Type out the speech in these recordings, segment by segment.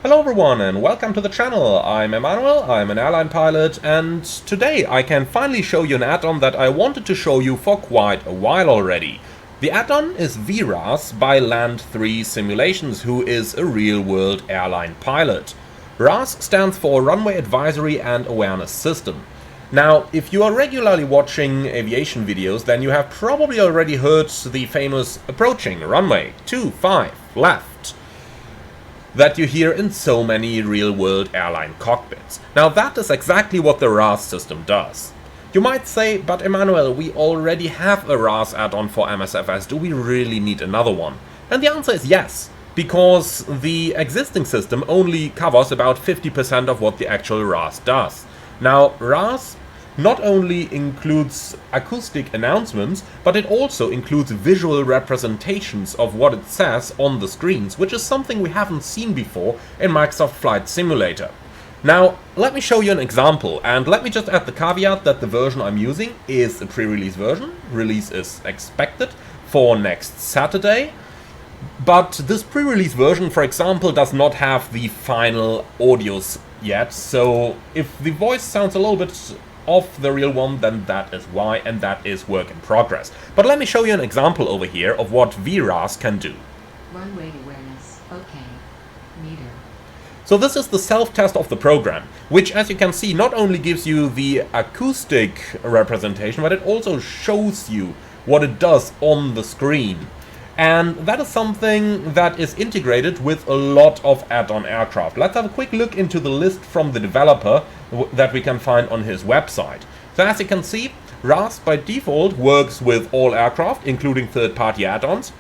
Hello everyone and welcome to the channel. I'm Emmanuel, I'm an airline pilot, and today I can finally show you an add-on that I wanted to show you for quite a while already. The add-on is vRAAS by Land 3 Simulations, who is a real-world airline pilot. RAAS stands for Runway Advisory and Awareness System. Now, if you are regularly watching aviation videos, then you have probably already heard the famous approaching runway 25 left that you hear in so many real-world airline cockpits. Now that is exactly what the RAAS system does. You might say, but Emmanuel, we already have a RAAS add-on for MSFS, do we really need another one? And the answer is yes, because the existing system only covers about 50% of what the actual RAAS does. Now, RAAS not only includes acoustic announcements, but it also includes visual representations of what it says on the screens, which is something we haven't seen before in Microsoft Flight Simulator. Now, let me show you an example, and let me just add the caveat that the version I'm using is a pre-release version. Release is expected for next Saturday. But this pre-release version, for example, does not have the final audios yet, so if the voice sounds a little bit off the real one, then that is why, and that is work in progress. But let me show you an example over here of what vRAAS can do. Runway awareness, okay. Meter. So this is the self-test of the program, which, as you can see, not only gives you the acoustic representation, but it also shows you what it does on the screen. And that is something that is integrated with a lot of Addon Aircraft. Let's have a quick look into the list from the developer that we can find on his website. So as you can see, RAAS by default works with all aircraft, including third-party add-ons.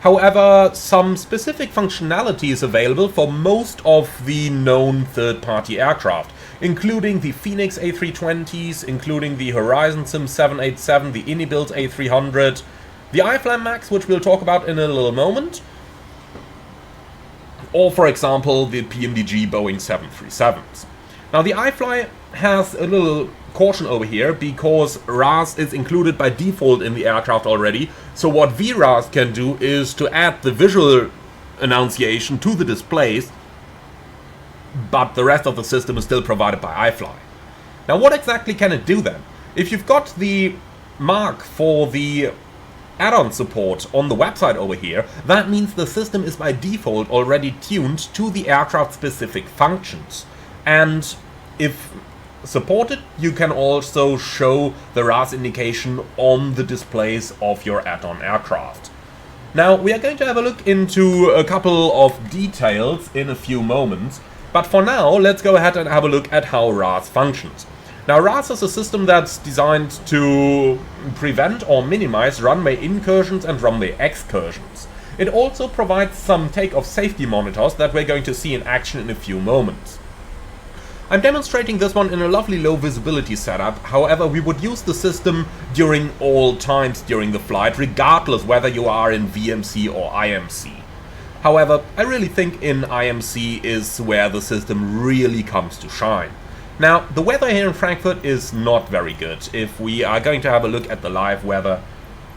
However, some specific functionality is available for most of the known third-party aircraft, including the Phoenix A320s, including the Horizon Sim 787, the Inibuild A300, the iFly Max, which we'll talk about in a little moment, or for example the PMDG Boeing 737s. Now the iFly has a little caution over here because RAAS is included by default in the aircraft already, so what vRAAS can do is to add the visual annunciation to the displays, but the rest of the system is still provided by iFly. Now what exactly can it do then? If you've got the mark for the add-on support on the website over here, that means the system is by default already tuned to the aircraft specific functions. And if supported, you can also show the RAAS indication on the displays of your add-on aircraft. Now, we are going to have a look into a couple of details in a few moments, but for now, let's go ahead and have a look at how RAAS functions. Now, RAAS is a system that's designed to prevent or minimize runway incursions and runway excursions. It also provides some takeoff safety monitors that we're going to see in action in a few moments. I'm demonstrating this one in a lovely low visibility setup, however we would use the system during all times during the flight, regardless whether you are in VMC or IMC. However, I really think in IMC is where the system really comes to shine. Now, the weather here in Frankfurt is not very good. If we are going to have a look at the live weather,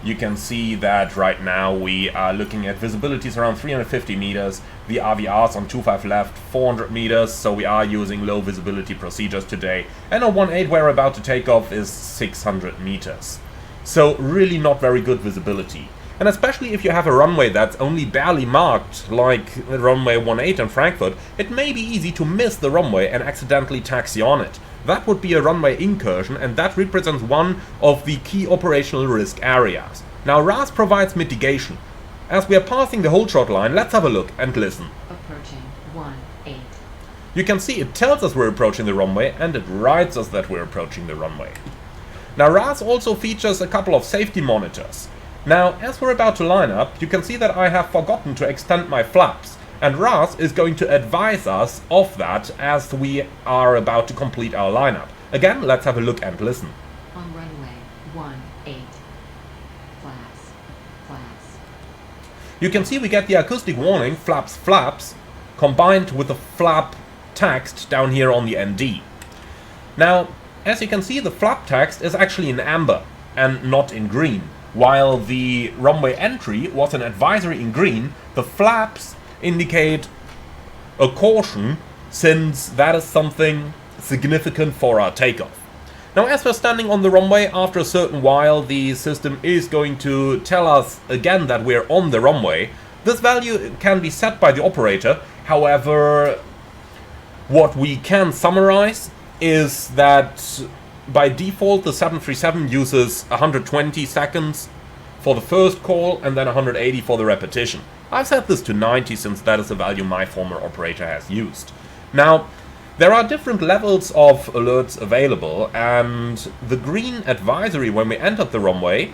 you can see that right now we are looking at visibilities around 350 meters, the RVRs on 25 left 400 meters, so we are using low visibility procedures today, and on 18 we're about to take off is 600 meters. So really not very good visibility. And especially if you have a runway that's only barely marked, like runway 18 in Frankfurt, it may be easy to miss the runway and accidentally taxi on it. That would be a runway incursion, and that represents one of the key operational risk areas. Now, RAAS provides mitigation. As we are passing the hold short line, let's have a look and listen. Approaching 18. You can see it tells us we're approaching the runway, and it writes us that we're approaching the runway. Now, RAAS also features a couple of safety monitors. Now, as we're about to line up, you can see that I have forgotten to extend my flaps, and RAAS is going to advise us of that as we are about to complete our lineup. Again, let's have a look and listen. On runway 18. Flaps. Flaps. You can see we get the acoustic warning, flaps, flaps, combined with the flap text down here on the ND. Now, as you can see, the flap text is actually in amber and not in green. While the runway entry was an advisory in green, the flaps indicate a caution, since that is something significant for our takeoff. Now, as we're standing on the runway, after a certain while the system is going to tell us again that we're on the runway. This value can be set by the operator. However, what we can summarize is that by default the 737 uses 120 seconds for the first call and then 180 for the repetition. I've set this to 90 since that is the value my former operator has used. Now, there are different levels of alerts available, and the green advisory when we entered the runway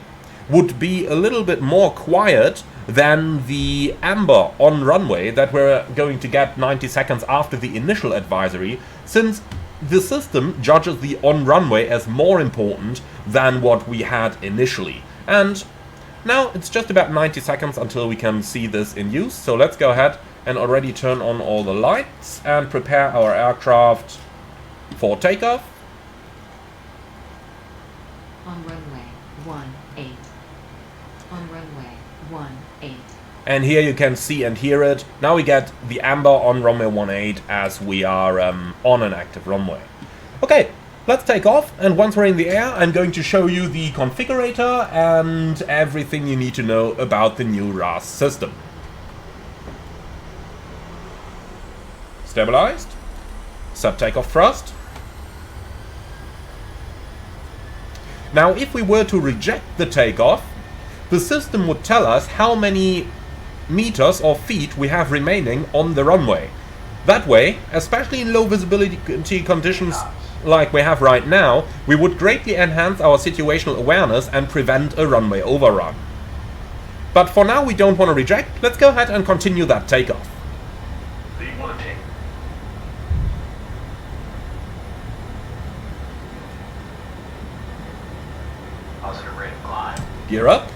would be a little bit more quiet than the amber on runway that we're going to get 90 seconds after the initial advisory, since the system judges the on runway as more important than what we had initially. And now it's just about 90 seconds until we can see this in use, so let's go ahead and already turn on all the lights and prepare our aircraft for takeoff. On runway 18. On runway 18. And here you can see and hear it. Now we get the amber on runway 18 as we are on an active runway. Okay, let's take off, and once we're in the air, I'm going to show you the configurator and everything you need to know about the new RAAS system. Stabilized. Set takeoff thrust. Now, if we were to reject the takeoff, the system would tell us how many meters or feet we have remaining on the runway. That way, especially in low visibility conditions like we have right now, we would greatly enhance our situational awareness and prevent a runway overrun. But for now we don't want to reject. Let's go ahead and continue that takeoff. Positive rate of climb. Gear up.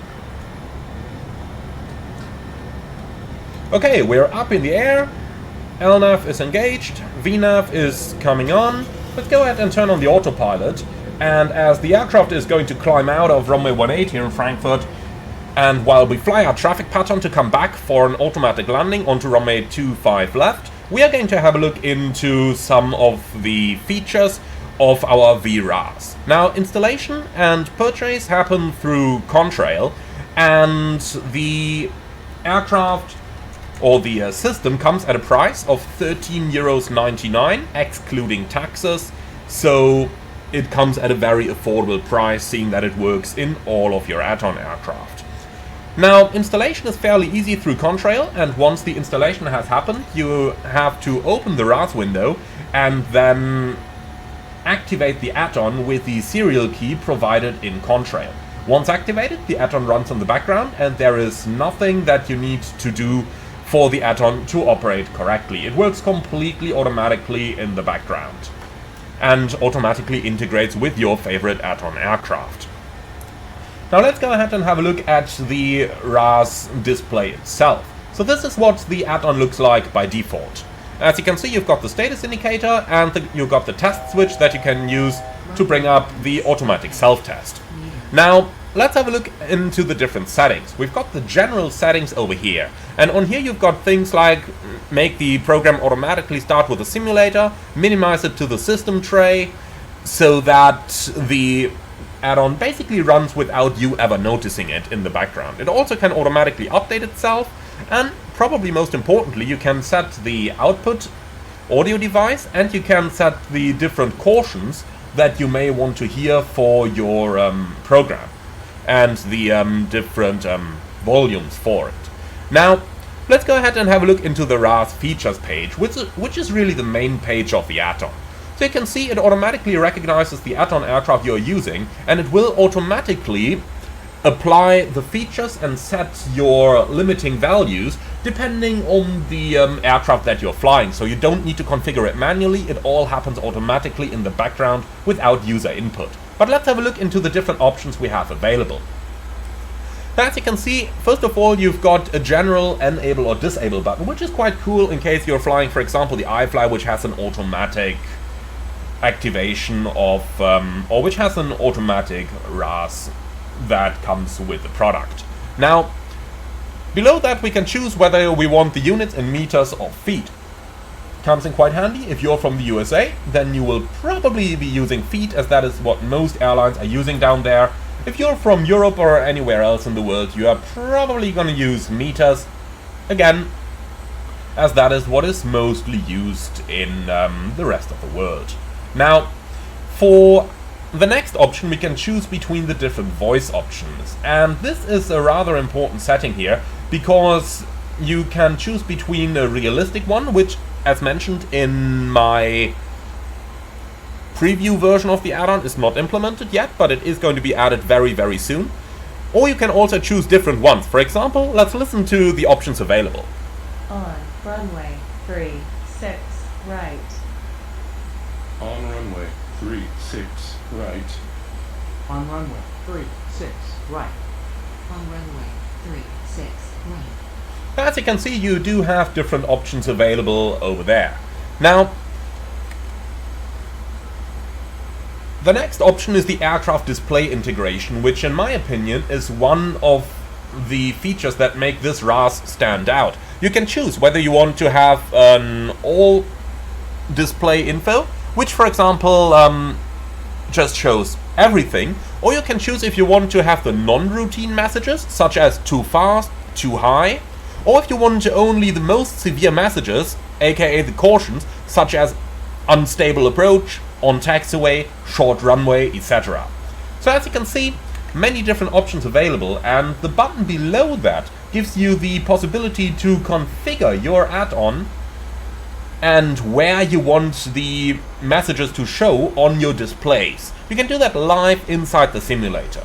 Okay, we're up in the air. LNAV is engaged. VNAV is coming on. Let's go ahead and turn on the autopilot. And as the aircraft is going to climb out of runway 18 here in Frankfurt, and while we fly our traffic pattern to come back for an automatic landing onto runway 25 left, we are going to have a look into some of the features of our vRAAS. Now, installation and purchase happen through Contrail, and the aircraft or the system comes at a price of €13.99 excluding taxes, so it comes at a very affordable price, seeing that it works in all of your Addon aircraft. Now, installation is fairly easy through Contrail, and once the installation has happened, you have to open the RAAS window and then activate the add-on with the serial key provided in Contrail. Once activated, the add-on runs in the background, and there is nothing that you need to do for the add-on to operate correctly. It works completely automatically in the background and automatically integrates with your favorite Addon aircraft. Now let's go ahead and have a look at the RAAS display itself. So this is what the add-on looks like by default. As you can see, you've got the status indicator and you've got the test switch that you can use to bring up the automatic self-test. Now, let's have a look into the different settings. We've got the general settings over here, and on here you've got things like make the program automatically start with a simulator, minimize it to the system tray, so that the add-on basically runs without you ever noticing it in the background. It also can automatically update itself, and probably most importantly, you can set the output audio device, and you can set the different cautions that you may want to hear for your program, and the different volumes for it. Now, let's go ahead and have a look into the RAAS features page, which is really the main page of the add-on. So you can see it automatically recognizes the Addon aircraft you're using, and it will automatically apply the features and set your limiting values depending on the aircraft that you're flying. So you don't need to configure it manually, it all happens automatically in the background without user input. But let's have a look into the different options we have available. As you can see, first of all, you've got a general enable or disable button, which is quite cool in case you're flying, for example, the iFly, which has an automatic activation of, or which has an automatic RAAS that comes with the product. Now, below that we can choose whether we want the units in meters or feet. comes in quite handy. If you're from the USA, then you will probably be using feet, as that is what most airlines are using down there. If you're from Europe or anywhere else in the world, you are probably going to use meters, again, as that is what is mostly used in the rest of the world. Now, for the next option, we can choose between the different voice options, and this is a rather important setting here, because you can choose between a realistic one, which, as mentioned in my preview version of the add-on, is not implemented yet, but it is going to be added very, very soon. Or you can also choose different ones. For example, let's listen to the options available. On runway 36 right. On runway 36 right. On runway 36 right. On runway 36 right. As you can see, you do have different options available over there. Now, the next option is the aircraft display integration, which in my opinion is one of the features that make this RAAS stand out. You can choose whether you want to have an all display info, which for example just shows everything, or you can choose if you want to have the non-routine messages, such as too fast, too high, or if you want to only the most severe messages, aka the cautions, such as unstable approach, on taxiway, short runway, etc. So as you can see, many different options available, and the button below that gives you the possibility to configure your add-on and where you want the messages to show on your displays. You can do that live inside the simulator.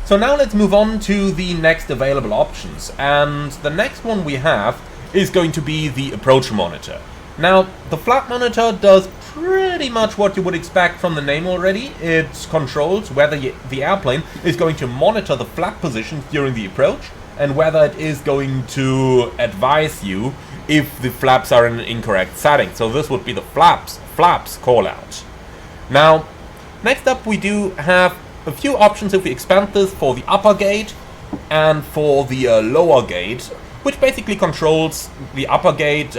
So now let's move on to the next available options, and the next one we have is going to be the approach monitor. Now, the flap monitor does pretty much what you would expect from the name already. It controls whether the airplane is going to monitor the flap positions during the approach, and whether it is going to advise you if the flaps are in an incorrect setting. So this would be the flaps call out. Now, next up we do have a few options if we expand this for the upper gate and for the lower gate, which basically controls the upper gate,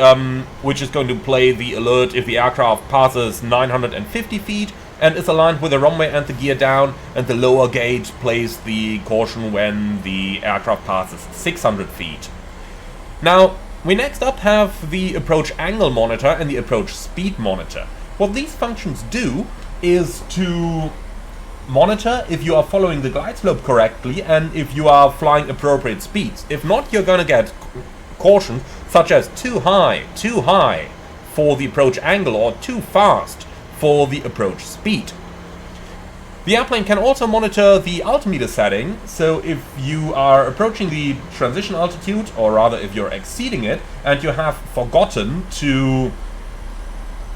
which is going to play the alert if the aircraft passes 950 feet and is aligned with the runway and the gear down, and the lower gate plays the caution when the aircraft passes 600 feet. Now, we next up have the approach angle monitor and the approach speed monitor. What these functions do is to monitor if you are following the glide slope correctly and if you are flying appropriate speeds. If not, you're going to get cautions such as too high for the approach angle, or too fast for the approach speed. The airplane can also monitor the altimeter setting, so if you are approaching the transition altitude, or rather if you're exceeding it, and you have forgotten to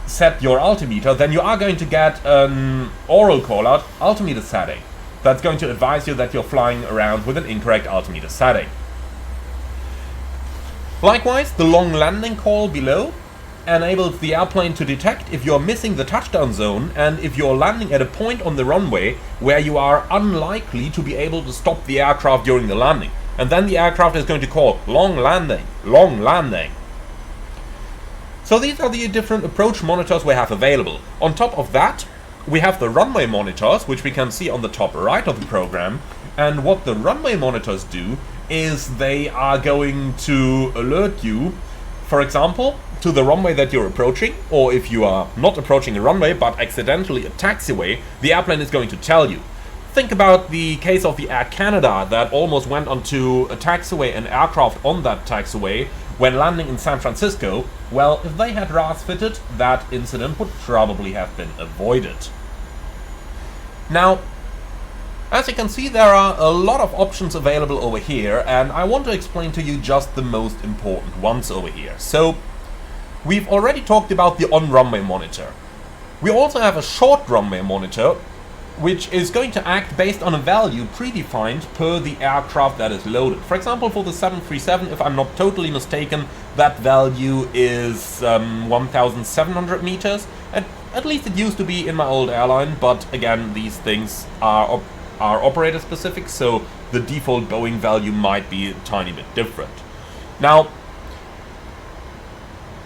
set your altimeter, then you are going to get an oral call-out altimeter setting. That's going to advise you that you're flying around with an incorrect altimeter setting. Likewise, the long landing call below enables the airplane to detect if you're missing the touchdown zone and if you're landing at a point on the runway where you are unlikely to be able to stop the aircraft during the landing. And then the aircraft is going to call long landing, long landing. So these are the different approach monitors we have available. On top of that, we have the runway monitors, which we can see on the top right of the program. And what the runway monitors do is they are going to alert you, for example, to the runway that you're approaching, or if you are not approaching a runway but accidentally a taxiway, the airplane is going to tell you. Think about the case of the Air Canada that almost went onto a taxiway and aircraft on that taxiway when landing in San Francisco. Well, if they had RAAS fitted, that incident would probably have been avoided. Now, as you can see, there are a lot of options available over here, and I want to explain to you just the most important ones over here. So, we've already talked about the on-runway monitor. We also have a short runway monitor, which is going to act based on a value predefined per the aircraft that is loaded. For example, for the 737, if I'm not totally mistaken, that value is 1,700 meters. At least it used to be in my old airline, but again, these things are operator specific, so the default Boeing value might be a tiny bit different. Now,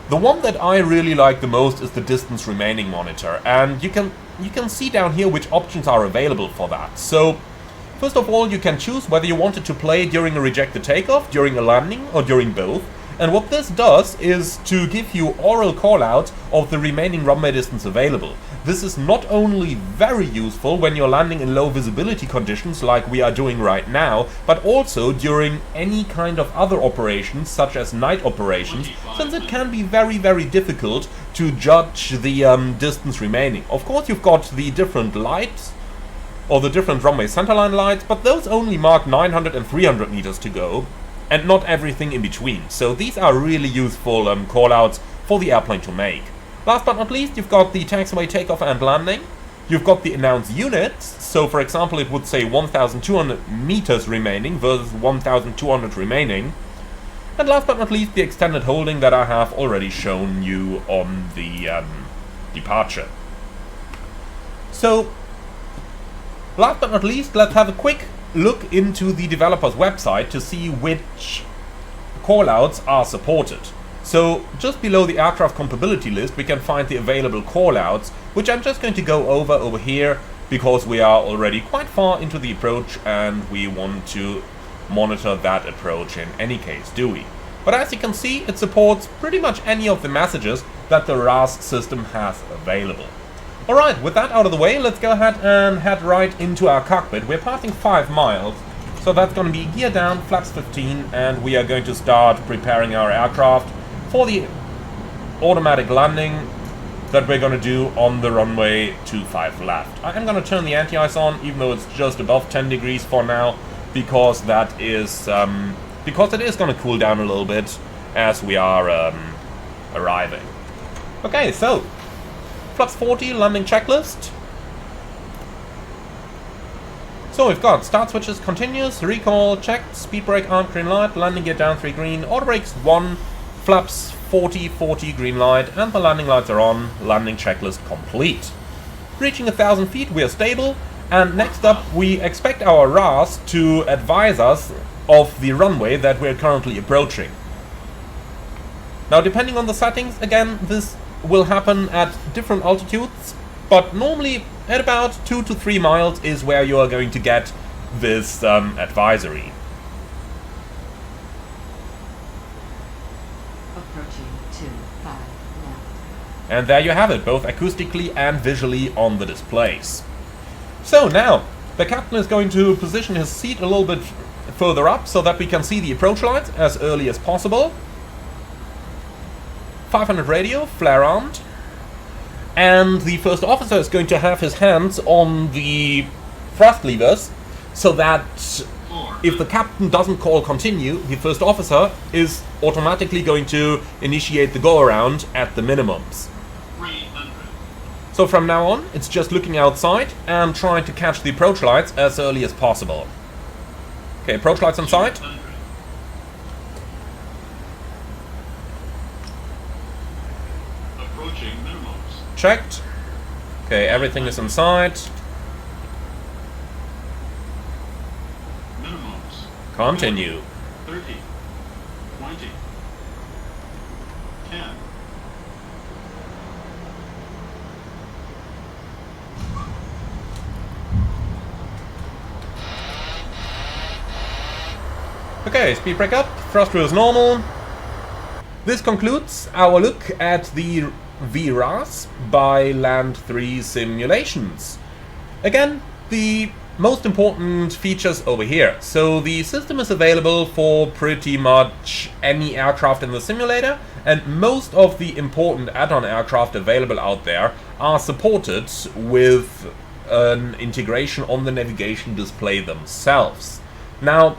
The one that I really like the most is the distance remaining monitor, and you can see down here which options are available for that. So first of all, you can choose whether you wanted to play during a rejected takeoff, during a landing, or during both. And what this does is to give you oral callout of the remaining runway distance available. This is not only very useful when you're landing in low visibility conditions like we are doing right now, but also during any kind of other operations such as night operations, since it can be very, very difficult to judge the distance remaining. Of course, you've got the different lights, or the different runway centerline lights, but those only mark 900 and 300 meters to go, and not everything in between. So these are really useful callouts for the airplane to make. Last but not least, you've got the taxiway, takeoff and landing. You've got the announced units, so for example it would say 1,200 meters remaining versus 1,200 remaining. And last but not least, the extended holding that I have already shown you on the departure. So, last but not least, let's have a quick look into the developer's website to see which callouts are supported. So just below the aircraft compatibility list we can find the available callouts, which I'm just going to go over here because we are already quite far into the approach and we want to monitor that approach in any case, do we? But as you can see, it supports pretty much any of the messages that the RAAS system has available. Alright, with that out of the way, let's go ahead and head right into our cockpit. We're passing 5 miles, so that's going to be gear down, flaps 15, and we are going to start preparing our aircraft for the automatic landing that we're going to do on the runway 25 left. I am going to turn the anti-ice on, even though it's just above 10 degrees for now, because that is because it is going to cool down a little bit as we are arriving. Okay, so flaps 40, landing checklist. So we've got start switches continuous, recall checked, speed brake on, green light, landing gear down 3 green, auto brakes 1, flaps 40, 40 green light, and the landing lights are on, landing checklist complete. Reaching 1,000 feet, we are stable, and next up we expect our RAAS to advise us of the runway that we're currently approaching. Now depending on the settings, again, this will happen at different altitudes, but normally at about 2 to 3 miles is where you are going to get this advisory. Approaching 25 left. And there you have it, both acoustically and visually on the displays. So now, the captain is going to position his seat a little bit further up so that we can see the approach lights as early as possible. 500 radio, flare armed, and the first officer is going to have his hands on the thrust levers so that if the captain doesn't call continue, the first officer is automatically going to initiate the go-around at the minimums. 300. So from now on, it's just looking outside and trying to catch the approach lights as early as possible. Okay, approach lights on sight. 200. Approaching minimums. Checked. Okay, everything is inside. Minimums. Continue. 30. 20. 10. Okay, speed brake up, thrust wheel is normal. This concludes our look at the vRAAS by Land 3 simulations. Again, the most important features over here. So the system is available for pretty much any aircraft in the simulator, and most of the important add-on aircraft available out there are supported with an integration on the navigation display themselves. Now,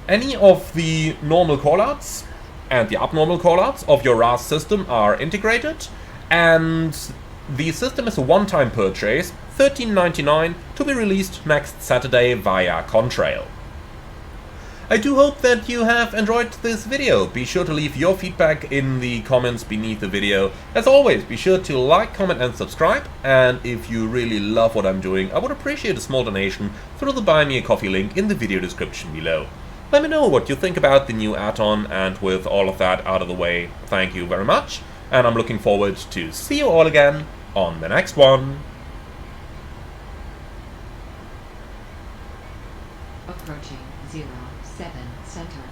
any of the normal callouts and the abnormal callouts of your RAAS system are integrated, and the system is a one-time purchase, $13.99, to be released next Saturday via Contrail. I do hope that you have enjoyed this video. Be sure to leave your feedback in the comments beneath the video. As always, be sure to like, comment and subscribe, and if you really love what I'm doing, I would appreciate a small donation through the Buy Me a Coffee link in the video description below. Let me know what you think about the new add-on, and with all of that out of the way, thank you very much, and I'm looking forward to see you all again on the next one. Approaching 07 center.